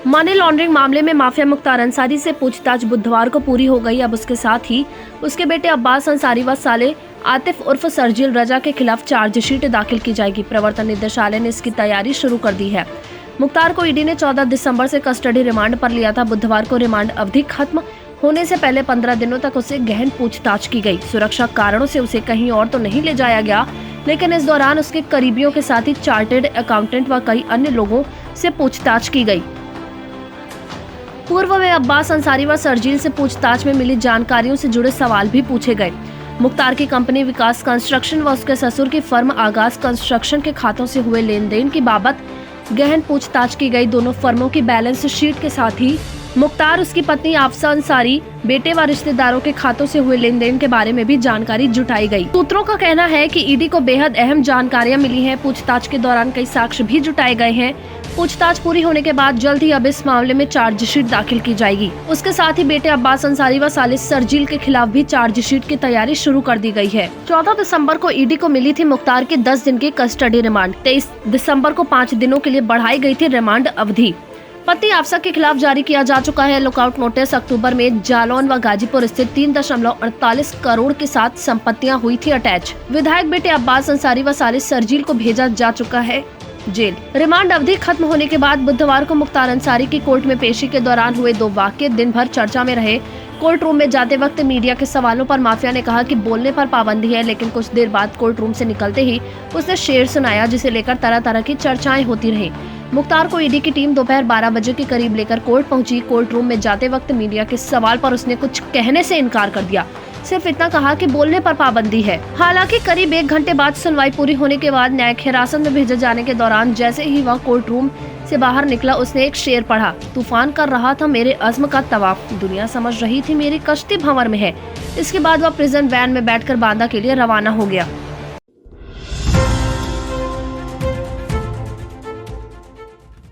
Money laundering मामले में mafia Mukhtar Ansari से पूछताछ बुधवार को पूरी हो गई। अब उसके साथ ही उसके बेटे अब्बास अंसारी व साले आतिफ उर्फ शर्जील रजा के खिलाफ चार्जशीट दाखिल की जाएगी। प्रवर्तन निदेशालय ने इसकी तैयारी शुरू कर दी है। मुख्तार को ईडी ने 14 दिसंबर से कस्टडी रिमांड पर लिया था। बुधवार को रिमांड अवधि खत्म होने से पहले 15 दिनों तक उसे गहन पूछताछ की गई। सुरक्षा कारणों से उसे कहीं और तो नहीं ले जाया गया, लेकिन इस दौरान उसके करीबियों के साथ ही चार्टर्ड अकाउंटेंट व कई अन्य लोगों से पूछताछ की गई। पूर्व में अब्बास अंसारी व शर्जील से पूछताछ में मिली जानकारियों से जुड़े सवाल भी पूछे गए। मुख्तार की कंपनी विकास कंस्ट्रक्शन व उसके ससुर की फर्म आगाज कंस्ट्रक्शन के खातों से हुए लेन देन की बाबत गहन पूछताछ की गई। दोनों फर्मों की बैलेंस शीट के साथ ही मुख्तार, उसकी पत्नी आफसा अंसारी, बेटे व रिश्तेदारों के खातों से हुए लेन देन के बारे में भी जानकारी जुटाई गई। सूत्रों का कहना है कि ईडी को बेहद अहम जानकारियां मिली हैं। पूछताछ के दौरान कई साक्ष्य भी जुटाए गए हैं। पूछताछ पूरी होने के बाद जल्द ही अब इस मामले में चार्जशीट दाखिल की जाएगी। उसके साथ ही बेटे अब्बास अंसारी व साले शर्जील के खिलाफ भी चार्जशीट की तैयारी शुरू कर दी गई है। 14 दिसंबर को ईडी को मिली थी मुख्तार की 10 दिन की कस्टडी रिमांड। 23 दिसंबर को 5 दिनों के लिए बढ़ाई गई थी रिमांड अवधि। पति आफसा के खिलाफ जारी किया जा चुका है लुकआउट नोटिस। अक्टूबर में जालौन व गाजीपुर स्थित 3.48 करोड़ के साथ संपत्तियां हुई थी अटैच। विधायक बेटे अब्बास अंसारी व साले शर्जील को भेजा जा चुका है जेल। रिमांड अवधि खत्म होने के बाद बुधवार को मुख्तार अंसारी की कोर्ट में पेशी के दौरान हुए 2 वाकये दिन भर चर्चा में रहे। कोर्ट रूम में जाते वक्त मीडिया के सवालों पर माफिया ने कहा कि बोलने पर पाबंदी है, लेकिन कुछ देर बाद कोर्ट रूम से निकलते ही उसने शेर सुनाया, जिसे लेकर तरह तरह की चर्चाएं होती रही। मुख्तार को ईडी की टीम दोपहर 12 बजे के करीब लेकर कोर्ट पहुंची। कोर्ट रूम में जाते वक्त मीडिया के सवाल पर उसने कुछ कहने से इनकार कर दिया। सिर्फ इतना कहा कि बोलने पर पाबंदी है। हालांकि करीब 1 घंटे बाद सुनवाई पूरी होने के बाद न्यायिक हिरासत में भेजे जाने के दौरान जैसे ही वह कोर्ट रूम से बाहर निकला, उसने एक शेर पढ़ा। तूफान कर रहा था मेरे अज़्म का तवाफ, दुनिया समझ रही थी मेरी कश्ती भंवर में है। इसके बाद वह प्रिजन वैन में बैठकर बांदा के लिए रवाना हो गया।